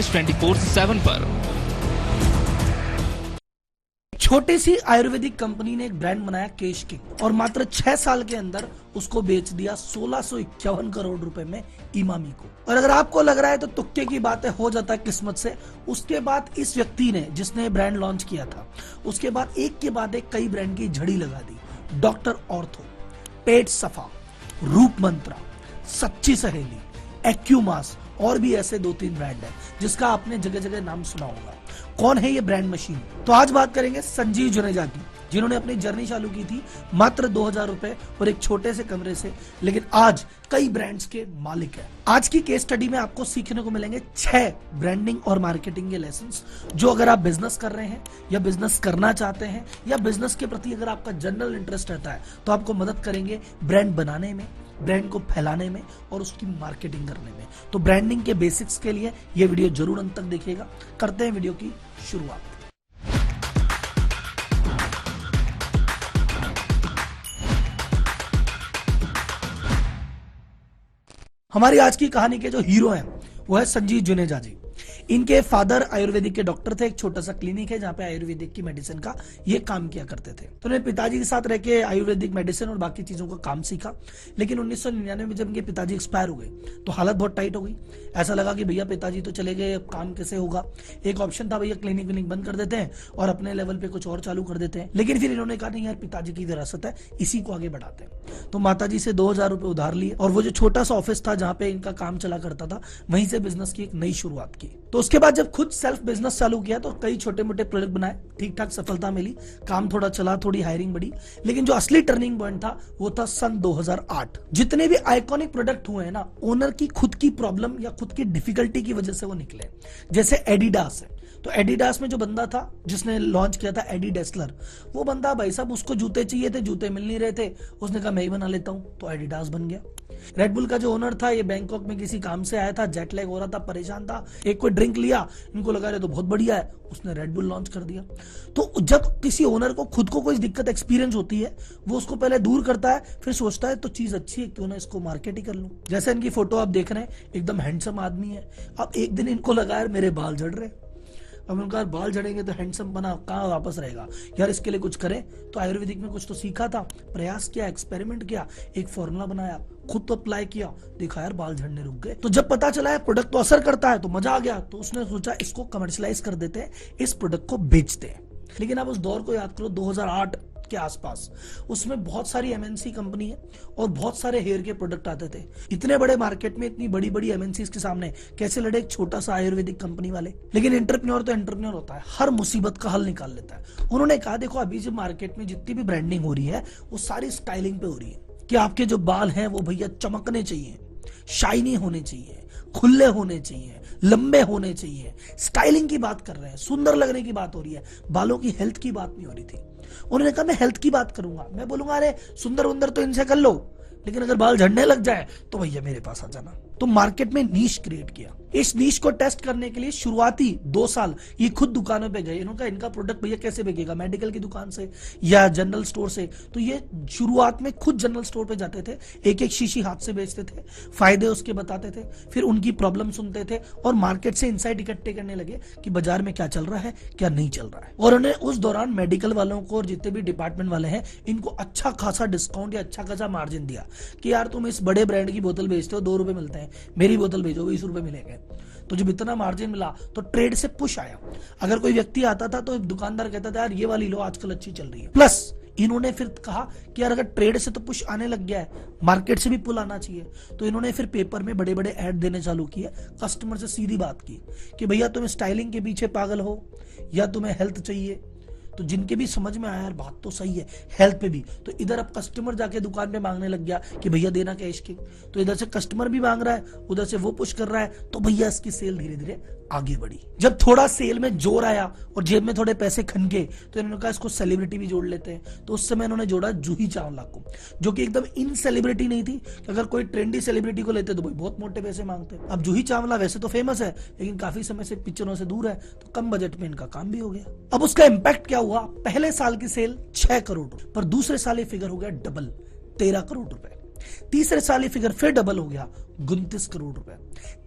24/7 पर। छोटी सी आयुर्वेदिक कंपनी ने एक ब्रांड बनाया केश किंग और मात्र 6 साल के अंदर उसको बेच दिया 1651 करोड़ रुपए में इमामी को। और अगर आपको लग रहा है तो तुक्के की बातें हो जाता है किस्मत से। उसके बाद इस व्यक्ति ने, जिसने ब्रांड लॉन्च किया था, उसके बाद एक के बाद एक कई ब्रांड की झड़ी लगा दी। डॉक्टर ऑर्थो, पेट सफा, रूप मंत्रा, सच्ची सहेली, एक्यूमास और भी ऐसे 2-3 ब्रांड है जिसका आपने जगह जगह नाम सुना होगा। कौन है ये ब्रांड मशीन? तो आज बात करेंगे संजीव जुनेजा की, जिन्होंने अपनी जर्नी चालू की थी मात्र 2000 रुपए और एक छोटे से कमरे से, लेकिन आज कई ब्रांड्स के मालिक हैं। आज की केस स्टडी में आपको सीखने को मिलेंगे 6 ब्रांडिंग और मार्केटिंग के लेसन्स, जो अगर आप बिजनेस कर रहे हैं या बिजनेस करना चाहते हैं या बिजनेस के प्रति अगर आपका जनरल इंटरेस्ट रहता है तो आपको मदद करेंगे ब्रांड बनाने में, ब्रांड को फैलाने में और उसकी मार्केटिंग करने में। तो ब्रांडिंग के बेसिक्स के लिए ये वीडियो जरूर अंत तक देखिएगा। करते हैं वीडियो की शुरुआत। हमारी आज की कहानी के जो हीरो हैं वो है संजीव जुनेजा जी। इनके फादर आयुर्वेदिक के डॉक्टर थे। एक छोटा सा क्लिनिक है जहां पे आयुर्वेदिक की मेडिसिन का ये काम किया करते थे। तो उन्होंने पिताजी के साथ रह के आयुर्वेदिक मेडिसिन और बाकी चीजों का काम सीखा। लेकिन 1999 में जब इनके पिताजी एक्सपायर हो गए तो हालत बहुत टाइट हो गई। ऐसा लगा कि भैया पिताजी तो चले गए, अब काम कैसे होगा। एक ऑप्शन था, भैया क्लिनिक विनिक बंद कर देते हैं और अपने लेवल पे कुछ और चालू कर देते हैं। लेकिन फिर इन्होंने कहा नहीं यार, पिताजी की विरासत है, इसी को आगे बढ़ाते हैं। तो माताजी से 2000 रुपए उधार लिए और वो जो छोटा सा ऑफिस था जहां पे इनका काम चला करता था, वहीं से बिजनेस की एक नई शुरुआत की। तो उसके बाद जब खुद सेल्फ बिजनेस चालू किया तो कई छोटे मोटे प्रोडक्ट बनाए, ठीक ठाक सफलता मिली, काम थोड़ा चला, थोड़ी हायरिंग बढ़ी। लेकिन जो असली टर्निंग पॉइंट था वो था सन 2008। जितने भी आइकॉनिक प्रोडक्ट हुए हैं ना, ओनर की खुद की प्रॉब्लम या खुद की डिफिकल्टी की वजह से वो निकले। जैसे एडिडास है, तो एडिडास में जो बंदा था जिसने लॉन्च किया था एडी डेस्लर, वो बंदा भाई साहब उसको जूते चाहिए थे, जूते मिल नहीं रहे थे, उसने कहा मैं ही बना लेता हूं, तो एडिडास बन गया। रेडबुल का जो ओनर था, ये बैंकॉक में किसी काम से आया था, जेट लैग हो रहा था, परेशान था, एक कोई ड्रिंक लिया, इनको लगा रहे तो बहुत बढ़िया है, उसने रेडबुल लॉन्च कर दिया। तो जब किसी ओनर को खुद को कोई दिक्कत एक्सपीरियंस होती है, वो उसको पहले दूर करता है, फिर सोचता है तो चीज अच्छी है, क्यों ना इसको मार्केट ही कर लूं। जैसे इनकी फोटो आप देख रहे हैं, एकदम हैंडसम आदमी है। अब एक दिन इनको लगा यार मेरे बाल झड़ रहे, अब उनका बाल झड़ेंगे तो हैंडसम बना कहाँ वापस रहेगा, यार इसके लिए कुछ करें। तो आयुर्वेदिक में कुछ तो सीखा था, प्रयास किया, एक्सपेरिमेंट किया, एक फॉर्मूला बनाया, खुद तो अप्लाई किया, देखा यार बाल झड़ने रुक गए। तो जब पता चला है प्रोडक्ट तो असर करता है तो मजा आ गया। तो उसने सोचा इसको कमर्शियलाइज कर देते हैं, इस प्रोडक्ट को बेचते हैं। लेकिन आप उस दौर को याद करो, 2008 के आसपास, उसमें बहुत सारी एमएनसी कंपनी है और बहुत सारे हेयर के प्रोडक्ट आते थे। इतने बड़े मार्केट में इतनी बड़ी बड़ी एमएनसी के सामने कैसे लड़े एक छोटा सा आयुर्वेदिक कंपनी वाले। लेकिन एंटरप्रेन्योर तो एंटरप्रेन्योर होता है, हर मुसीबत का हल निकाल लेता है। उन्होंने कहा देखो अभी जो मार्केट में जितनी भी ब्रांडिंग हो रही है वो सारी स्टाइलिंग पे हो रही है कि आपके जो बाल हैं वो भैया चमकने चाहिए, शाइनी होने चाहिए, खुले होने चाहिए, लंबे होने चाहिए। स्टाइलिंग की बात कर रहे हैं, सुंदर लगने की बात हो रही है, बालों की हेल्थ की बात नहीं हो रही थी। उन्होंने कहा मैं हेल्थ की बात करूंगा, मैं बोलूंगा अरे सुंदर वंदर तो इनसे कर लो, लेकिन अगर बाल झड़ने लग जाए तो भैया मेरे पास आ जाना। तो मार्केट में नीश क्रिएट किया। इस नीश को टेस्ट करने के लिए शुरुआती 2 साल ये खुद दुकानों पे गए। इन्होंने कहा इनका प्रोडक्ट भैया कैसे बिकेगा, मेडिकल की दुकान से या जनरल स्टोर से। तो ये शुरुआत में खुद जनरल स्टोर पे जाते थे, एक एक शीशी हाथ से बेचते थे, फायदे उसके बताते थे, फिर उनकी प्रॉब्लम सुनते थे और मार्केट से इंसाइट इकट्ठे करने लगे कि बाजार में क्या चल रहा है क्या नहीं चल रहा है। और उन्हें उस दौरान मेडिकल वालों को और जितने भी डिपार्टमेंट वाले हैं इनको अच्छा खासा डिस्काउंट या अच्छा खासा मार्जिन दिया कि यार तुम इस बड़े ब्रांड की बोतल बेचते हो, 2 रुपए मिलते हैं, मेरी बोतल भेजो 20 रुपए मिलेंगे। तो जब इतना मार्जिन मिला तो ट्रेड से पुश आया। अगर कोई व्यक्ति आता था तो दुकानदार कहता था यार ये वाली लो, आजकल अच्छी चल रही है। प्लस इन्होंने फिर कहा कि यार अगर ट्रेड से तो पुश आने लग गया है, मार्केट से भी पुल आना चाहिए। तो इन्होंने फिर पेपर में बड़े बड़े ऐड देने चालू किए, कस्टमर से सीधी बात की कि भैया तुम स्टाइलिंग के पीछे पागल हो या तुम्हें हेल्थ चाहिए। तो जिनके भी समझ में आया यार बात तो सही है, हेल्थ पे भी, तो इधर अब कस्टमर जाके दुकान पे मांगने लग गया कि भैया देना कैश किंग। तो इधर से कस्टमर भी मांग रहा है, उधर से वो पुश कर रहा है, तो भैया इसकी सेल धीरे धीरे आगे बढ़ी। जब थोड़ा सेल में जोर आया और जेब में थोड़े पैसे खनके तो इन्होंने कहा इसको सेलिब्रिटी भी जोड़ लेते हैं। तो उस समय इन्होंने जोड़ा जूही चावला को, जो कि एकदम इन सेलिब्रिटी नहीं थी कि अगर कोई ट्रेंडी सेलिब्रिटी को लेते तो भाई बहुत मोटे पैसे मांगते। अब जूही चावला वैसे तो फेमस है लेकिन काफी समय से पिक्चरों से दूर है, तो कम बजट में इनका काम भी हो गया। अब उसका इंपैक्ट क्या हुआ, पहले साल की सेल 6 करोड़ पर दूसरे साल ये फिगर हो गया डबल, 13 करोड़ रुपए। तीसरे साल ये फिगर फिर डबल हो गया 29 करोड़ रुपए।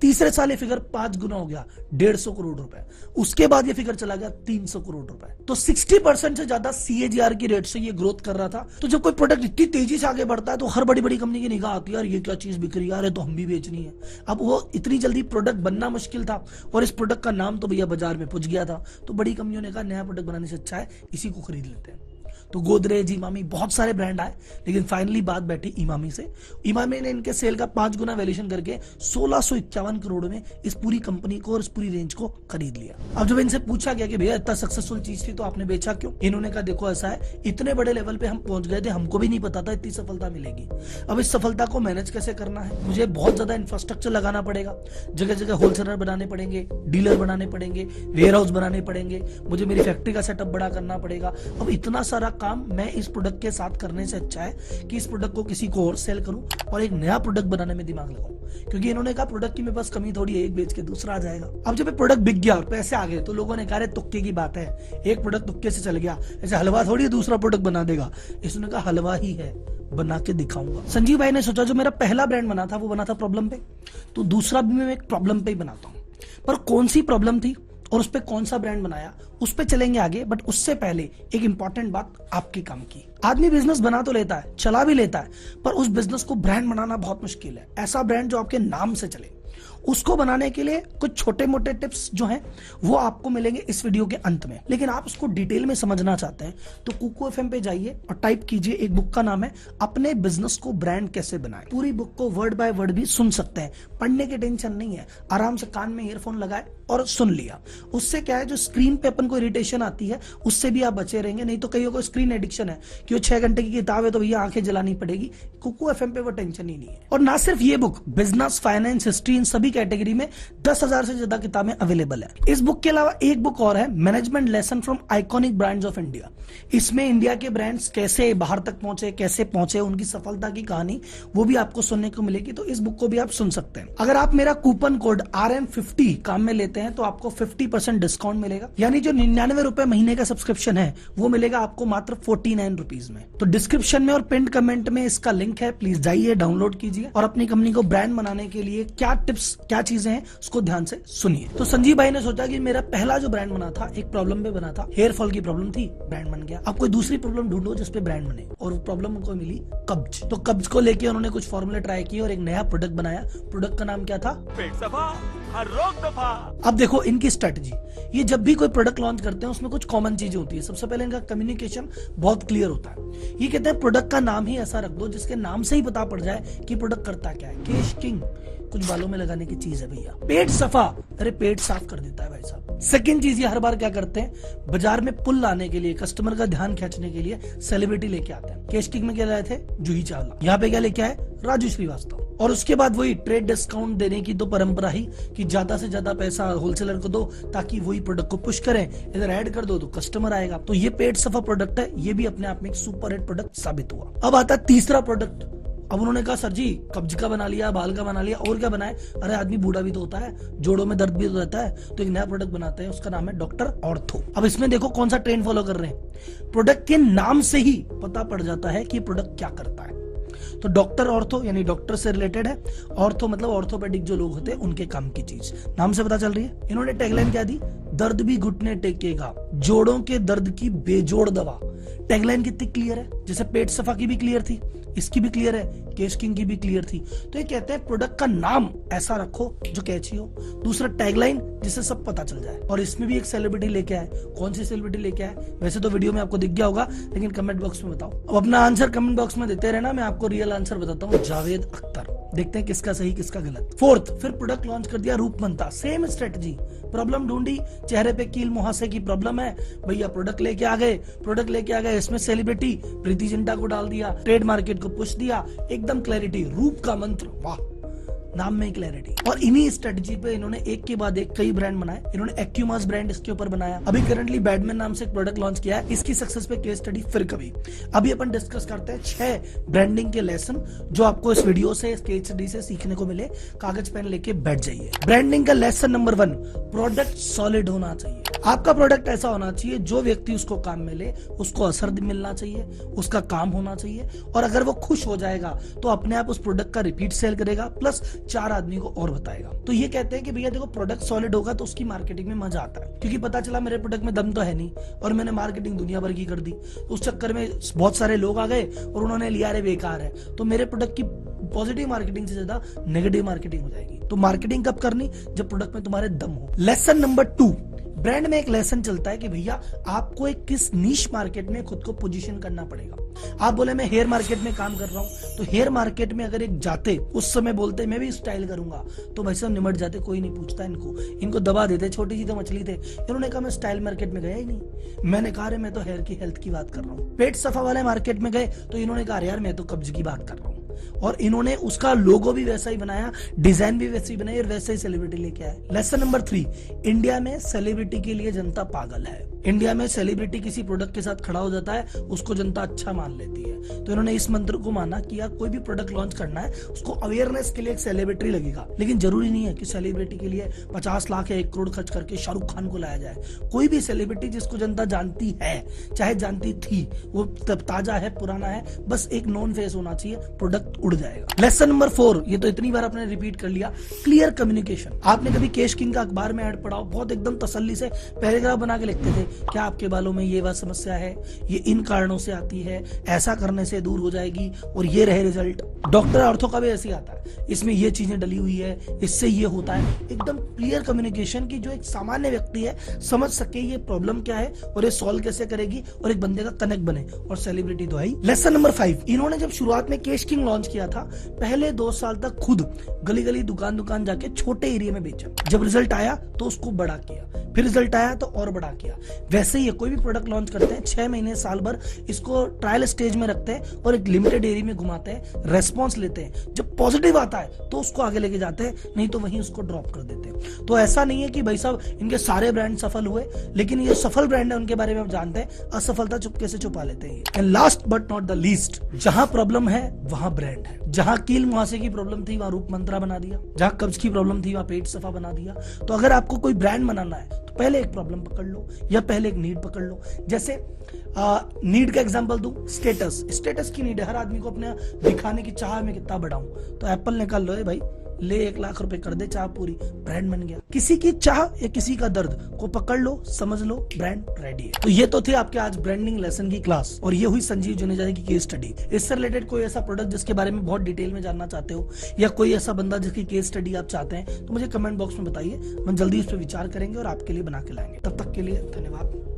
तीसरे साल ये फिगर 5 गुना हो गया 150 करोड़ रुपए। उसके बाद ये फिगर चला गया 300 करोड़ रुपए। तो 60% से ज्यादा CAGR की रेट से ये ग्रोथ कर रहा था। तो जब कोई प्रोडक्ट इतनी तेजी से आगे बढ़ता है तो हर बड़ी बड़ी कंपनी की निगाह आती है, यार ये क्या चीज बिक रही है, यार तो हम भी बेचनी है। अब वो इतनी जल्दी प्रोडक्ट बनना मुश्किल था और इस प्रोडक्ट का नाम तो भैया बाजार में पहुंच गया था। तो बड़ी कंपनियों ने कहा नया प्रोडक्ट बनाने से अच्छा है इसी को खरीद लेते हैं। तो गोदरेज, इमामी, बहुत सारे ब्रांड आए, लेकिन फाइनली बात बैठी इमामी से। इमामी ने इनके सेल का 5 गुना वैल्यूएशन करके 1651 करोड़ में इस पूरी कंपनी को और इस पूरी रेंज को खरीद लिया। अब जब इनसे पूछा गया कि भैया इतना सक्सेसफुल चीज थी तो आपने बेचा क्यों, इन्होंने कहा देखो ऐसा है, इतने बड़े लेवल पे हम पहुंच गए थे, हमको भी नहीं पता था इतनी सफलता मिलेगी। अब इस सफलता को मैनेज कैसे करना है, मुझे बहुत ज्यादा इंफ्रास्ट्रक्चर लगाना पड़ेगा, जगह जगह होलसेलर बनाने पड़ेंगे, डीलर बनाने पड़ेंगे, वेयर हाउस बनाने पड़ेंगे, मुझे मेरी फैक्ट्री का सेटअप बड़ा करना पड़ेगा। अब इतना सारा काम मैं इस प्रोडक्ट के साथ करने से अच्छा है कि इस प्रोडक्ट को किसी को और सेल करूं और एक नया प्रोडक्ट बनाने में दिमाग लगाऊं, क्योंकि इन्होंने कहा प्रोडक्ट की मेरे पास कमी थोड़ी है, एक बेच के दूसरा आ जाएगा। अब जब प्रोडक्ट बिक गया और पैसे आ गए तो लोगों ने कहा रे तुक्के की बात है, एक प्रोडक्ट तुक्के से चल गया, ऐसे हलवा थोड़ी दूसरा प्रोडक्ट बना देगा। इसने कहा हलवा ही है, बना के दिखाऊंगा। संजीव भाई ने सोचा जो मेरा पहला ब्रांड बना था वो बना था प्रॉब्लम पे, तो दूसरा भी मैं एक प्रॉब्लम पे ही बनाता हूं। पर कौन सी प्रॉब्लम थी और उस पे कौन सा ब्रांड बनाया, उस पे चलेंगे आगे। बट उससे पहले एक इंपॉर्टेंट बात आपके काम की। आदमी बिजनेस बना तो लेता है, चला भी लेता है, पर उस बिजनेस को ब्रांड बनाना बहुत मुश्किल है। ऐसा ब्रांड जो आपके नाम से चले, उसको बनाने के लिए कुछ छोटे मोटे टिप्स जो हैं वो आपको मिलेंगे इस वीडियो के अंत में। लेकिन आप उसको डिटेल में समझना चाहते हैं तो कुकू FM पे जाइए और टाइप कीजिए, एक बुक का नाम है अपने बिजनेस को ब्रांड कैसे बनाएं। पूरी बुक को वर्ड बाय वर्ड भी सुन सकते हैं, पढ़ने की टेंशन नहीं है, आराम से कान में ईयरफोन लगाए और सुन लिया। उससे क्या है, जो स्क्रीन पे अपन को इरिटेशन आती है उससे भी आप बचे रहेंगे। नहीं तो कईयों को स्क्रीन एडिक्शन है कि वो 6 घंटे की किताब है तो भैया आंखें जलानी पड़ेगी। कुकू FM पे वो टेंशन ही नहीं है। और ना सिर्फ ये बुक, बिजनेस, फाइनेंस, हिस्ट्री, इन सभी कैटेगरी में 10,000 से ज्यादा किताबें अवेलेबल है। इस बुक के अलावा एक बुक और है, management lesson from iconic brands of India. इसमें इंडिया के ब्रांड्स कैसे बाहर तक पहुंचे, कैसे पहुंचे, उनकी सफलता की कहानी वो भी आपको सुनने को मिलेगी। तो इस बुक को भी आप सुन सकते हैं। अगर आप मेरा कूपन कोड RM50 काम में लेते हैं तो आपको 50% डिस्काउंट मिलेगा, यानी जो 99 रुपए महीने का सब्सक्रिप्शन है वो मिलेगा आपको मात्र 49 रुपीज में। तो डिस्क्रिप्शन में और पिन कमेंट में इसका लिंक है, प्लीज जाइए, डाउनलोड कीजिए और अपनी कंपनी को ब्रांड बनाने के लिए क्या टिप्स, क्या चीजें हैं उसको ध्यान से सुनिए। तो संजीव भाई ने सोचा कि मेरा पहला जो ब्रांड बना था एक प्रॉब्लम पे बना था, हेयर फॉल की प्रॉब्लम थी, ब्रांड बन गया। अब कोई दूसरी प्रॉब्लम ढूंढो जिस पे ब्रांड बने, और वो प्रॉब्लम उनको मिली कब्ज। तो कब्ज को लेके उन्होंने कुछ फॉर्मूले ट्राई किए और एक नया प्रोडक्ट बनाया। प्रोडक्ट का नाम क्या था? पेट सफा, हर रोग दफा। अब देखो इनकी स्ट्रेटजी, ये जब भी कोई प्रोडक्ट लॉन्च करते हैं उसमें कुछ कॉमन चीजें होती है। सबसे पहले इनका कम्युनिकेशन बहुत क्लियर होता है। ये कहते हैं प्रोडक्ट का नाम ही ऐसा रख दो जिसके नाम से ही पता पड़ जाए कि प्रोडक्ट करता क्या है। केश किंग, कुछ बालों में लगाने की चीज है भैया। पेट सफा, अरे पेट साफ कर देता है भाई साहब। सेकंड चीज, ये हर बार क्या करते हैं, बाजार में पुल लाने के लिए, कस्टमर का ध्यान खींचने के लिए सेलिब्रिटी लेके आते हैं। केश किंग में क्या लाए थे? जूही चावला। यहाँ पे क्या लेके आए? राजू श्रीवास्तव। और उसके बाद वही ट्रेड डिस्काउंट देने की तो परंपरा ही कि ज्यादा से ज्यादा पैसा होलसेलर को दो ताकि वही प्रोडक्ट को पुश करें, इधर ऐड कर दो तो कस्टमर आएगा। तो ये पेट सफा प्रोडक्ट है, ये भी अपने आप में एक सुपर हिट प्रोडक्ट साबित हुआ। अब आता है तीसरा प्रोडक्ट। अब उन्होंने कहा सर जी कब्ज का बना लिया, बाल का बना लिया, और क्या बनाए? अरे आदमी बूढ़ा भी तो होता है, जोड़ों में दर्द भी तो रहता है, तो एक नया प्रोडक्ट बनाते हैं, उसका नाम है डॉक्टर ऑर्थो। अब इसमें देखो कौन सा ट्रेंड फॉलो कर रहे हैं। प्रोडक्ट के नाम से ही पता पड़ जाता है कि प्रोडक्ट क्या करता है। तो डॉक्टर ऑर्थो यानी डॉक्टर से रिलेटेड है, ऑर्थो मतलब ऑर्थोपेडिक जो लोग होते हैं उनके काम की चीज, नाम से पता चल रही है। इन्होंने टैगलाइन क्या दी? दर्द भी घुटने टेकेगा, जोड़ों के दर्द की बेजोड़ दवा। टैगलाइन कितनी क्लियर है, जैसे पेट सफा की भी क्लियर थी, इसकी भी क्लियर है, केश किंग की भी क्लियर थी। तो ये कहते हैं प्रोडक्ट का नाम ऐसा रखो जो कैची हो, दूसरा टैगलाइन जिससे सब पता चल जाए। और इसमें भी एक सेलिब्रिटी लेके आए। कौन सी सेलिब्रिटी लेके आए? वैसे तो वीडियो में आपको दिख गया होगा, लेकिन कमेंट बॉक्स में बताओ। अब अपना आंसर कमेंट बॉक्स में देते रहना, मैं आपको रियल आंसर बताता हूँ। जावेद अख्तर। देखते हैं किसका सही किसका गलत। फोर्थ, फिर प्रोडक्ट लॉन्च कर दिया रूपमंता। सेम स्ट्रेटजी, प्रॉब्लम ढूंढी, चेहरे पे कील मुहासे की प्रॉब्लम है भैया, प्रोडक्ट लेके आ गए। प्रोडक्ट लेके आ गए, इसमें सेलिब्रिटी प्रीति जिंटा को डाल दिया, ट्रेड मार्केट को पुश दिया, एकदम क्लैरिटी, रूप का मंत्र। वाह, नाम में क्लैरिटी। और इन्हीं स्ट्रेटजी पे इन्होंने एक के बाद एक कई ब्रांड बनाए। इन्होंने एक्यूमास ब्रांड इसके ऊपर बनाया। अभी करंटली बैडमैन नाम से एक प्रोडक्ट लॉन्च किया है। इसकी सक्सेस पे केस स्टडी फिर कभी। अभी अपन डिस्कस करते हैं 6 ब्रांडिंग के लेसन जो आपको इस वीडियो से, इस केस स्टडी से सीखने को मिले। कागज पेन लेके बैठ जाइए। ब्रांडिंग का लेसन नंबर 1, प्रोडक्ट सॉलिड होना चाहिए। आपका प्रोडक्ट ऐसा होना चाहिए जो व्यक्ति उसको काम में ले उसको असर मिलना चाहिए, उसका काम होना चाहिए, और अगर वो खुश हो जाएगा तो अपने आप उस प्रोडक्ट का रिपीट सेल करेगा, प्लस 4 आदमी को और बताएगा। तो ये कहते हैं कि भैया देखो, प्रोडक्ट सॉलिड होगा तो उसकी मार्केटिंग में मजा आता है, क्योंकि पता चला मेरे प्रोडक्ट में दम तो है नहीं और मैंने मार्केटिंग दुनिया भर की कर दी। उस चक्कर में बहुत सारे लोग आ गए और उन्होंने लिया रे बेकार है, तो मेरे प्रोडक्ट की पॉजिटिव मार्केटिंग से ज्यादा नेगेटिव मार्केटिंग हो जाएगी। तो मार्केटिंग कब करनी? जब प्रोडक्ट में तुम्हारे दम हो। लेसन नंबर 2, ब्रांड में एक लेसन चलता है कि भैया आपको एक किस नीश मार्केट में खुद को पोजीशन करना पड़ेगा। आप बोले मैं हेयर मार्केट में काम कर रहा हूं, तो हेयर मार्केट में अगर एक जाते उस समय बोलते मैं भी स्टाइल करूंगा, तो भाई साहब निमट जाते, कोई नहीं पूछता इनको दबा देते, छोटी सी तो मछली थे। इन्होंने कहा मैं स्टाइल मार्केट में गया ही नहीं। मैंने कहा मैं तो हेयर की हेल्थ की बात कर रहा हूँ। पेट सफा वाले मार्केट में गए तो इन्होंने कहा यार मैं तो कब्ज की बात कर रहा हूँ, और इन्होंने उसका लोगो भी वैसा ही बनाया, डिजाइन भी वैसे ही बनाई और वैसे ही सेलिब्रिटी लेके आए। लेसन नंबर 3, इंडिया में सेलिब्रिटी के लिए जनता पागल है। इंडिया में सेलिब्रिटी किसी प्रोडक्ट के साथ खड़ा हो जाता है, उसको जनता अच्छा मान लेती है। तो इन्होंने इस मंत्र को माना कि यार कोई भी प्रोडक्ट लॉन्च करना है उसको अवेयरनेस के लिए एक सेलिब्रिटी लगेगा, लेकिन जरूरी नहीं है कि सेलिब्रिटी के लिए 50 लाख या 1 करोड़ खर्च करके शाहरुख खान को लाया जाए। कोई भी सेलिब्रिटी जिसको जनता जानती है, चाहे जानती थी, वो तब ताजा है, पुराना है, बस एक नॉन फेस होना चाहिए, प्रोडक्ट उड़ जाएगा। लेसन नंबर 4, ये तो इतनी बार आपने रिपीट कर लिया, क्लियर कम्युनिकेशन। आपने कभी केश किंग का अखबार में ऐड पढ़ा हो, बहुत एकदम तसल्ली से पैराग्राफ बना के लिखते थे, क्या आपके बालों में ये वह समस्या है, ये इन कारणों से आती है, ऐसा करने से दूर हो जाएगी और ये रहे रिजल्ट। डॉक्टर ऑर्थो का भी ऐसे ही आता है, इसमें ये चीजें डली हुई है, इससे ये होता है। एकदम क्लियर कम्युनिकेशन की जो एक सामान्य व्यक्ति है समझ सके ये प्रॉब्लम क्या है और ये सॉल्व कैसे करेगी और एक बंदे का कनेक्ट बने, और सेलिब्रिटी तो है ही। लेसन नंबर 5, इन्होंने जब शुरुआत में केश किंग लॉन्च किया था, पहले 2 साल तक खुद गली गली दुकान दुकान जाके छोटे एरिया में बेचा। जब रिजल्ट आया तो उसको बड़ा किया, फिर रिजल्ट आया तो और बड़ा किया। वैसे ही कोई भी प्रोडक्ट लॉन्च करते हैं 6 महीने साल भर इसको ट्रायल स्टेज में रखते हैं और एक लिमिटेड एरिया में घुमाते हैं, रेस्पॉन्स लेते हैं। जब पॉजिटिव आता है तो उसको आगे लेके जाते हैं, नहीं तो वहीं उसको ड्रॉप कर देते हैं। तो ऐसा नहीं है कि भाई साहब इनके सारे ब्रांड सफल हुए, लेकिन ये सफल ब्रांड है उनके बारे में आप जानते हैं, असफलता चुपके से छुपा लेते हैं। And last but not the least, जहां प्रॉब्लम है वहां ब्रांड है। जहां कील मुहासे की प्रॉब्लम थी वहां रूप मंत्रा बना दिया, जहां कब्ज की प्रॉब्लम थी वहां पेट सफा बना दिया। तो अगर आपको कोई ब्रांड बनाना है तो पहले एक प्रॉब्लम पकड़ लो या पहले एक नीड पकड़ लो। जैसे नीड का एग्जांपल दूं, स्टेटस की नीड है, हर आदमी को अपने दिखाने की चाह में कितना बढ़ाऊं, तो एप्पल निकाल लो भाई, ले 1 लाख रुपए कर दे, चाह पूरी, ब्रांड बन गया। किसी की चाह या किसी का दर्द को पकड़ लो, समझ लो, ब्रांड रेडी है। तो ये तो थे आपके आज ब्रांडिंग लेसन की क्लास, और ये हुई संजीव जुनेजा की केस स्टडी। इससे रिलेटेड कोई ऐसा प्रोडक्ट जिसके बारे में बहुत डिटेल में जानना चाहते हो, या कोई ऐसा बंदा जिसकी केस स्टडी आप चाहते हैं, तो मुझे कमेंट बॉक्स में बताइए, हम जल्दी उस पर विचार करेंगे और आपके लिए बना के लाएंगे। तब तक के लिए धन्यवाद।